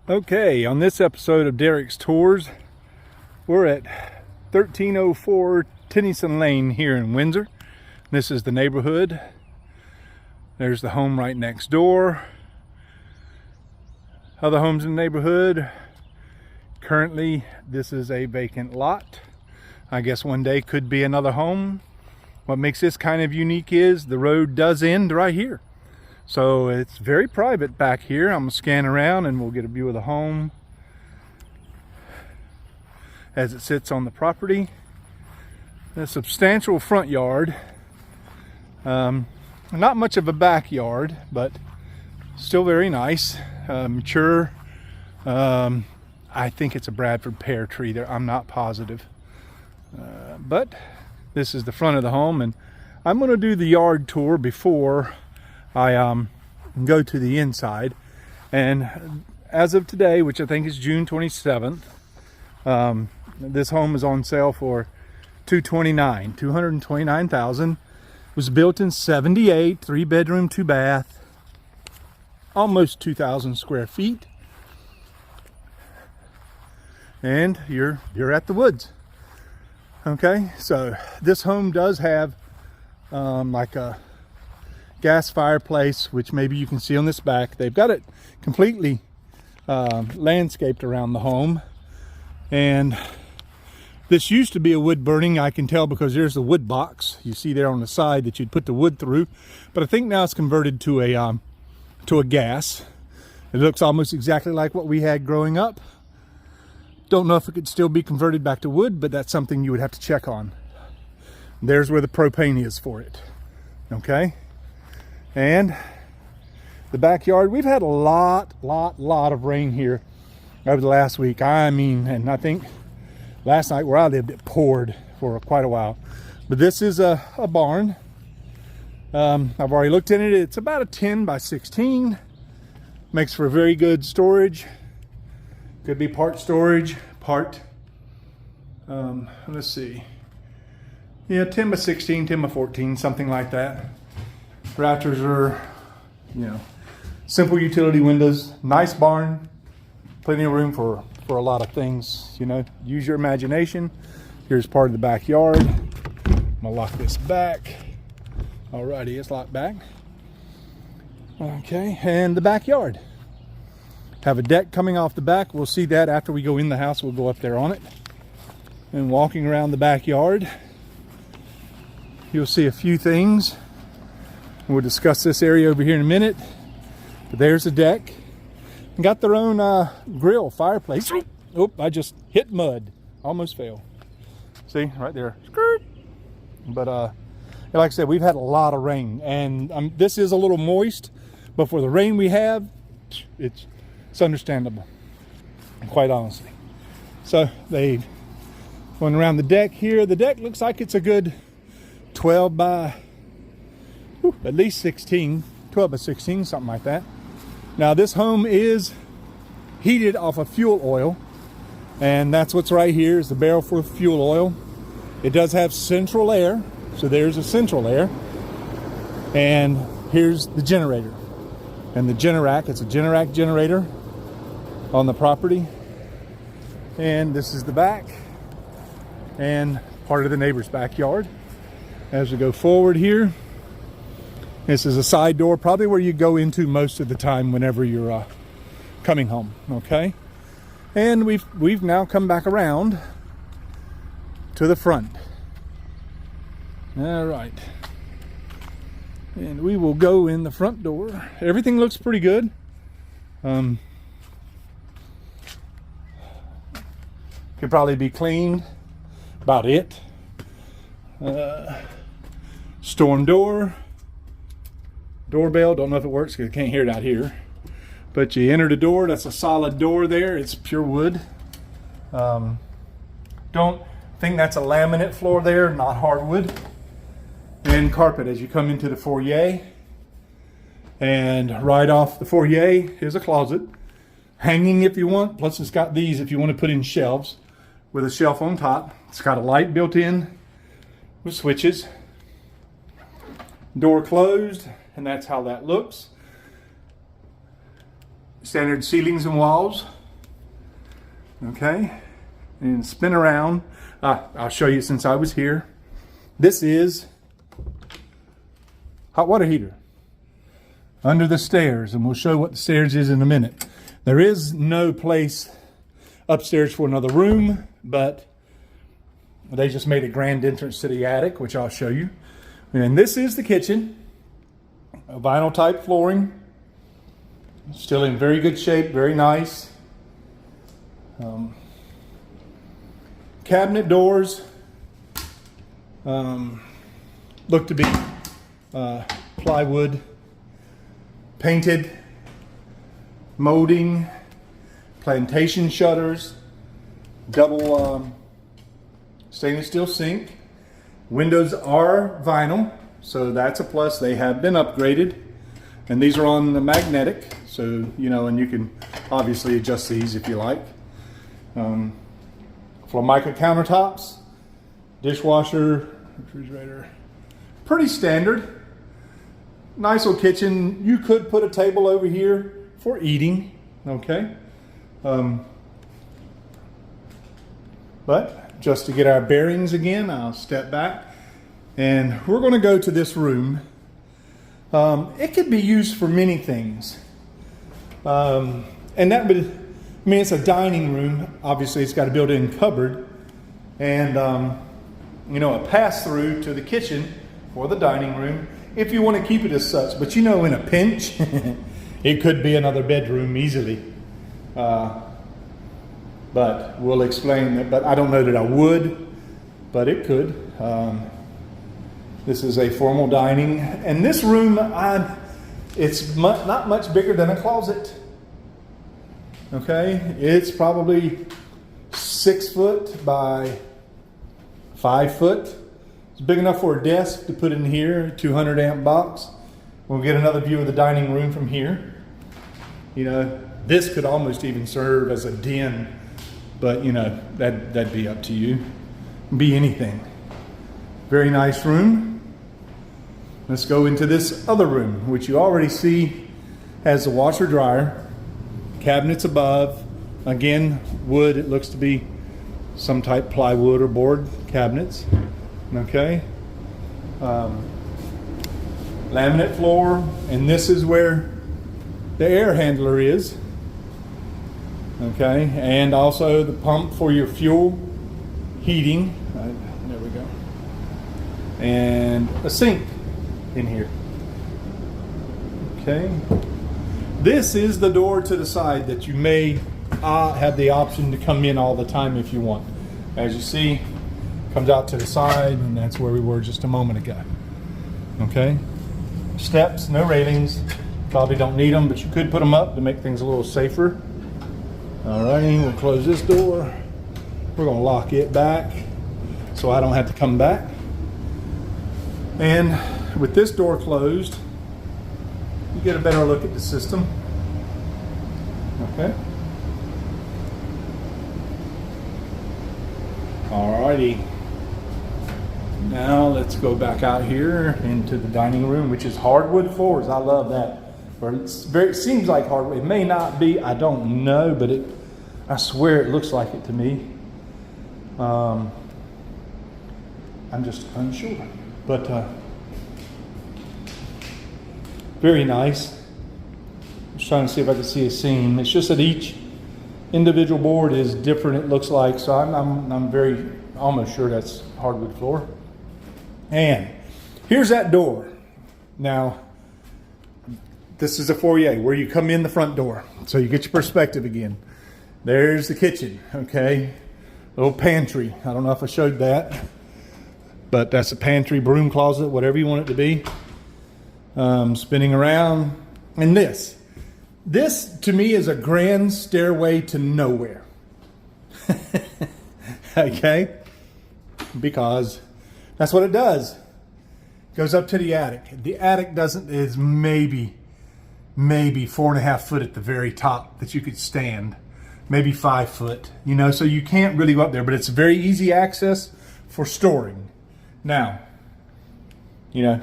Okay, on this episode of Derek's Tours, we're at 1304 Tennyson Lane here in Windsor. This is the neighborhood. There's the home right next door. Other homes in the neighborhood. Currently, this is a vacant lot. I guess one day could be another home. What makes this kind of unique is the road does end right here. So it's very private back here. I'm gonna scan around and we'll get a view of the home as it sits on the property. A substantial front yard. Not much of a backyard, but still very nice. Mature. I think it's a Bradford pear tree there. I'm not positive. But this is the front of the home, and I'm going to do the yard tour before I go to the inside. And as of today, which I think is June 27th, this home is on sale for $229,000. Was built in 78, 3-bedroom, 2-bath, almost 2,000 square feet. And you're at the woods. Okay, so this home does have like a gas fireplace, which maybe you can see on this back. They've got it completely landscaped around the home, and this used to be a wood burning. I can tell because there's the wood box you see there on the side that you'd put the wood through, but I think now it's converted to a gas. It looks almost exactly like what we had growing up. Don't know if it could still be converted back to wood, but that's something you would have to check on. There's where the propane is for it. Okay, and the backyard, we've had a lot of rain here over the last week. I mean, and I think last night where I lived, it poured for quite a while. But this is a barn. I've already looked in it. It's about a 10 by 16. Makes for very good storage. Could be part storage, part, let's see. Yeah, 10 by 16, 10 by 14, something like that. Rafters are, simple utility windows. Nice barn. Plenty of room for a lot of things, use your imagination. Here's part of the backyard. I'm gonna lock this back. Alrighty, it's locked back. Okay, and the backyard. Have a deck coming off the back. We'll see that after we go in the house. We'll go up there on it. And walking around the backyard, you'll see a few things. We'll discuss this area over here in a minute. But there's the deck. Got their own grill, fireplace. Oh, I just hit mud. Almost fell. See, right there. Skirt. But like I said, we've had a lot of rain. And this is a little moist. But for the rain we have, it's understandable, quite honestly. So they went around the deck here. The deck looks like it's a good 12 by at least 16, 12 by 16, something like that. Now this home is heated off of fuel oil, and that's what's right here is the barrel for fuel oil. It does have central air, so there's a central air, and here's the generator. And the Generac, it's a Generac generator on the property. And this is the back and part of the neighbor's backyard. As we go forward here, this is a side door, probably where you go into most of the time whenever you're coming home. Okay, and we've now come back around to the front. All right, and we will go in the front door. Everything looks pretty good. Could probably be cleaned. About it. Storm door. Doorbell. Don't know if it works because I can't hear it out here. But you enter the door. That's a solid door there. It's pure wood. Don't think that's a laminate floor there, not hardwood. And carpet as you come into the foyer. And right off the foyer is a closet. Hanging if you want. Plus it's got these if you want to put in shelves. With a shelf on top. It's got a light built in with switches. Door closed, and that's how that looks. Standard ceilings and walls. Okay, and spin around. I'll show you since I was here. This is hot water heater under the stairs, and we'll show what the stairs is in a minute. There is no place upstairs for another room, but they just made a grand entrance to the attic, which I'll show you. And this is the kitchen. A vinyl type flooring. Still in very good shape, very nice. Cabinet doors look to be plywood, painted, molding, plantation shutters, double stainless steel sink. Windows are vinyl, so that's a plus. They have been upgraded, and these are on the magnetic, so you know, and you can obviously adjust these if you like. Formica countertops, dishwasher, refrigerator, pretty standard. Nice little kitchen. You could put a table over here for eating, okay? But just to get our bearings again, I'll step back, and we're going to go to this room. It could be used for many things, and that would, I mean, it's a dining room. Obviously, it's got a built-in cupboard, and you know, a pass-through to the kitchen or the dining room if you want to keep it as such. But you know, in a pinch, it could be another bedroom easily. But we'll explain that. But I don't know that I would, but it could. This is a formal dining, and this room, it's not much bigger than a closet. Okay, it's probably 6 foot by 5 foot. It's big enough for a desk to put in here, 200 amp box. We'll get another view of the dining room from here. You know, this could almost even serve as a den, but you know, that'd be up to you. Be anything. Very nice room. Let's go into this other room, which you already see has a washer dryer, cabinets above. Again, wood. It looks to be some type plywood or board cabinets. Okay. Laminate floor, and this is where the air handler is. Okay, and also the pump for your fuel heating. There we go. And a sink in here. Okay. This is the door to the side that you may have the option to come in all the time if you want. As you see, comes out to the side, and that's where we were just a moment ago. Okay. Steps, no railings. Probably don't need them, but you could put them up to make things a little safer. Alrighty, we'll close this door. We're going to lock it back so I don't have to come back. And with this door closed, you get a better look at the system. Okay. Alrighty. Now let's go back out here into the dining room, which is hardwood floors. I love that. Or it seems like hardwood. It may not be. I don't know, but I swear it looks like it to me. I'm just unsure. But very nice. I'm just trying to see if I can see a seam. It's just that each individual board is different, it looks like. So I'm very almost sure that's hardwood floor. And here's that door. Now, this is a foyer where you come in the front door. So you get your perspective again. There's the kitchen, okay? Little pantry. I don't know if I showed that, but that's a pantry, broom closet, whatever you want it to be. Spinning around. And this to me is a grand stairway to nowhere. Okay? Because that's what it does. It goes up to the attic. The attic is maybe 4.5 foot at the very top that you could stand. Maybe 5 foot, you know, so you can't really go up there, but it's very easy access for storing. Now, you know,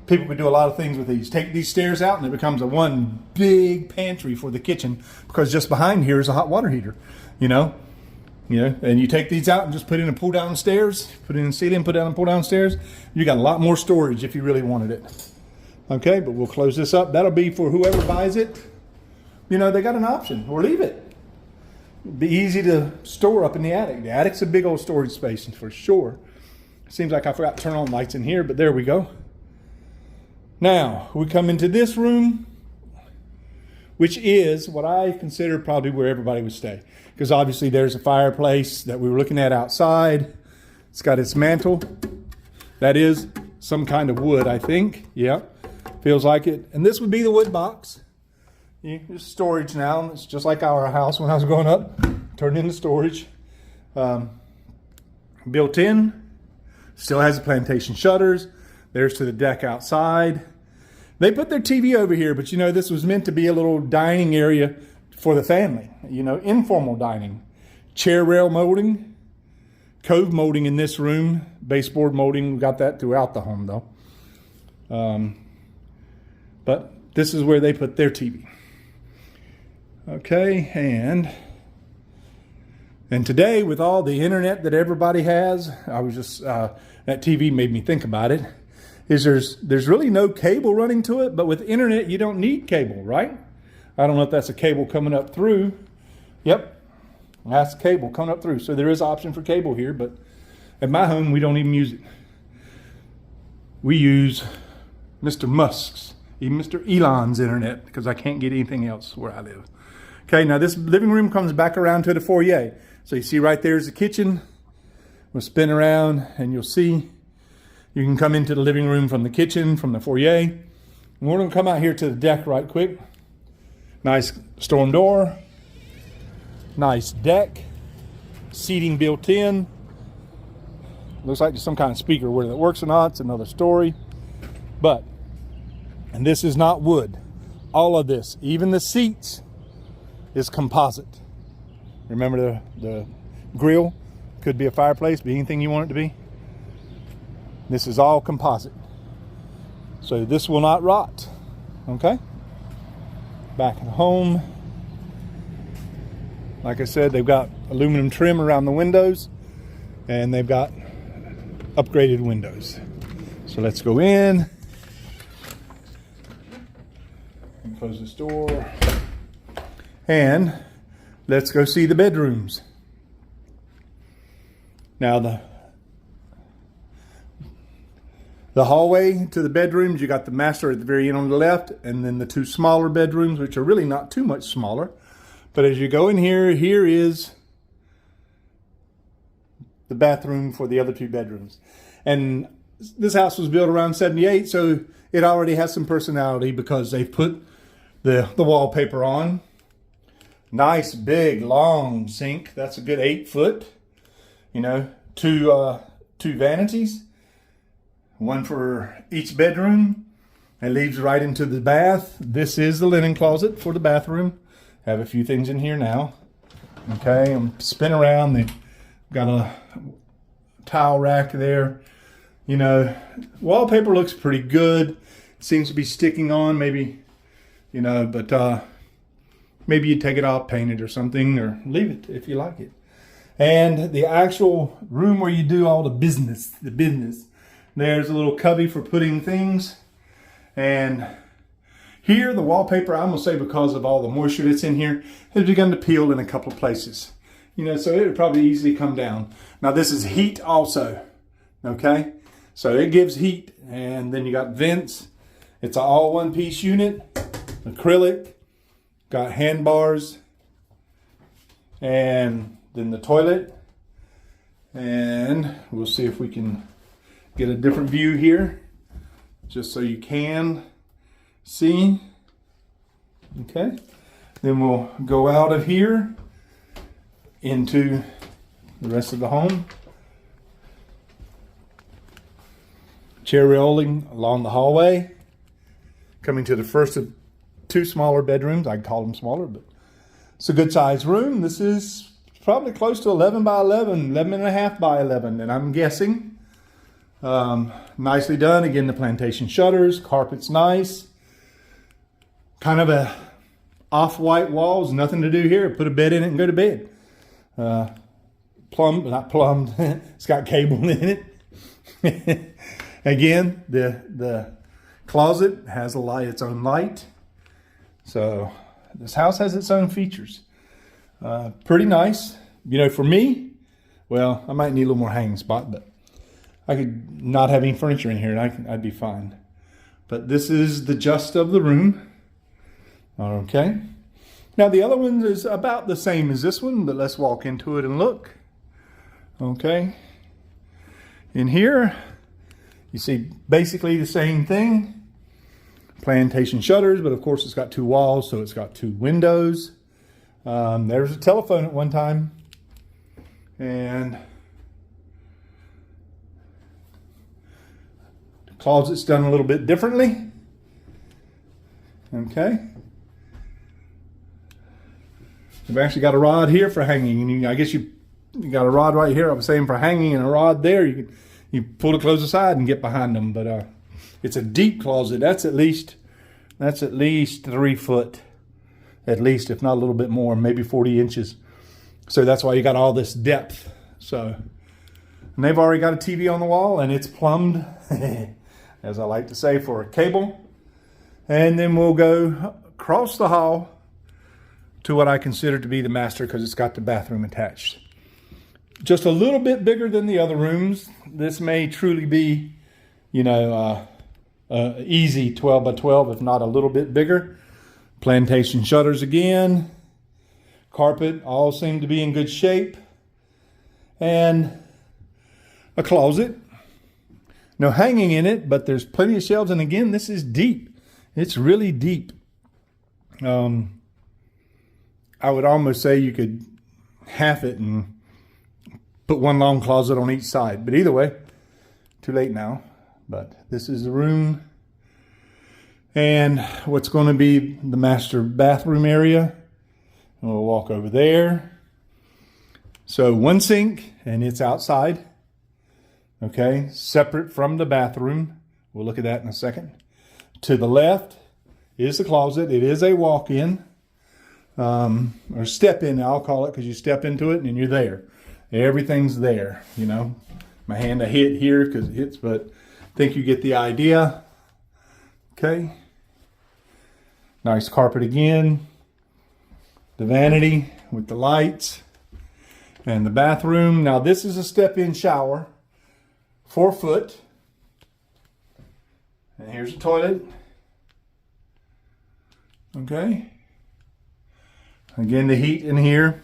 people could do a lot of things with these. Take these stairs out and it becomes a one big pantry for the kitchen, because just behind here is a hot water heater, you know. And you take these out and just put in and pull down stairs, put in the ceiling, put down and pull down stairs. You got a lot more storage if you really wanted it. Okay, but we'll close this up. That'll be for whoever buys it. You know, they got an option, or leave it. It'd be easy to store up in the attic. The attic's a big old storage space for sure. Seems like I forgot to turn on lights in here, but there we go. Now, we come into this room, which is what I consider probably where everybody would stay. Because obviously there's a fireplace that we were looking at outside. It's got its mantle. That is some kind of wood, I think. Yeah, feels like it. And this would be the wood box. It's storage now. It's just like our house when I was growing up. Turned into storage. Built in. Still has the plantation shutters. There's to the deck outside. They put their TV over here, but you know, this was meant to be a little dining area for the family. You know, informal dining. Chair rail molding. Cove molding in this room. Baseboard molding. We got that throughout the home though. But this is where they put their TV. Okay, and today with all the internet that everybody has, I was just, that TV made me think about it, is there's really no cable running to it, but with internet you don't need cable, right? I don't know if that's a cable coming up through. Yep, that's cable coming up through. So there is option for cable here, but at my home we don't even use it. We use Mr. Musk's, even Mr. Elon's internet, because I can't get anything else where I live. Okay, now this living room comes back around to the foyer. So you see right there's the kitchen. We'll spin around and you'll see you can come into the living room from the kitchen, from the foyer. And we're going to come out here to the deck right quick. Nice storm door. Nice deck. Seating built in. Looks like there's some kind of speaker. Whether it works or not, it's another story. But, and this is not wood. All of this, even the seats, is composite. Remember the grill? Could be a fireplace, be anything you want it to be. This is all composite. So this will not rot. Okay? Back at home. Like I said, they've got aluminum trim around the windows, and they've got upgraded windows. So let's go in and close this door. And let's go see the bedrooms. Now the hallway to the bedrooms, you got the master at the very end on the left, and then the two smaller bedrooms, which are really not too much smaller. But as you go in here, here is the bathroom for the other two bedrooms. And this house was built around 78, so it already has some personality because they've put the wallpaper on. Nice, big, long sink. That's a good 8 foot. You know, two vanities. One for each bedroom. It leads right into the bath. This is the linen closet for the bathroom. Have a few things in here now. Okay, and spin around. They've got a towel rack there. You know, wallpaper looks pretty good. Seems to be sticking on, maybe, you know, but maybe you take it off, paint it or something, or leave it if you like it. And the actual room where you do all the business, there's a little cubby for putting things. And here, the wallpaper, I'm going to say because of all the moisture that's in here, has begun to peel in a couple of places. You know, so it would probably easily come down. Now, this is heat also, okay? So it gives heat. And then you got vents. It's an all one-piece unit, acrylic, got handbars, and then the toilet. And we'll see if we can get a different view here, just so you can see. Okay, then we'll go out of here into the rest of the home. Chair railing along the hallway, coming to the first of two smaller bedrooms. I call them smaller, but it's a good sized room. This is probably close to 11 by 11, 11 and a half by 11, and I'm guessing. Nicely done. Again, the plantation shutters, carpet's nice. Kind of a off-white walls, nothing to do here. Put a bed in it and go to bed. Not plumbed, it's got cable in it. Again, the closet has its own light. So this house has its own features. Pretty nice. You know, for me, well, I might need a little more hanging spot, but I could not have any furniture in here and I'd be fine. But this is the gist of the room. Okay. Now the other one is about the same as this one, but let's walk into it and look. Okay. In here, you see basically the same thing. Plantation shutters, but of course it's got 2 walls, so it's got 2 windows. There's a telephone at one time. And the closet's done a little bit differently. Okay. We've actually got a rod here for hanging. And I guess you got a rod right here, I was saying, for hanging, and a rod there. You pull the clothes aside and get behind them. But it's a deep closet. That's at least 3 foot. At least, if not a little bit more, maybe 40 inches. So that's why you got all this depth. So, and they've already got a TV on the wall, and it's plumbed, as I like to say, for a cable. And then we'll go across the hall to what I consider to be the master, because it's got the bathroom attached. Just a little bit bigger than the other rooms. This may truly be, you know, easy 12 by 12, if not a little bit bigger. Plantation shutters again. Carpet all seem to be in good shape. And a closet. No hanging in it, but there's plenty of shelves. And again, this is deep. It's really deep. I would almost say you could half it and put one long closet on each side. But either way, too late now. But this is the room. And what's going to be the master bathroom area. And we'll walk over there. So 1 sink, and it's outside. Okay, separate from the bathroom. We'll look at that in a second. To the left is the closet. It is a walk-in. Or step-in, I'll call it, because you step into it and you're there. Everything's there, you know. My hand I hit here because it hits, but I think you get the idea. Okay. Nice carpet again. The vanity with the lights. And the bathroom. Now this is a step-in shower. 4 foot. And here's the toilet. Okay. Again, the heat in here.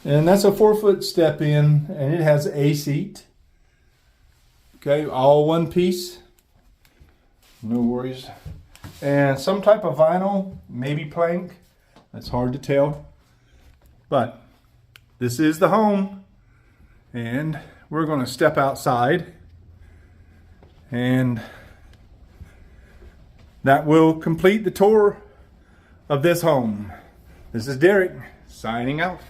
And that's a 4 foot step in, and it has a seat. Okay, all one piece. No worries. And some type of vinyl, maybe plank. That's hard to tell. But this is the home. And we're going to step outside. And that will complete the tour of this home. This is Derek, signing out.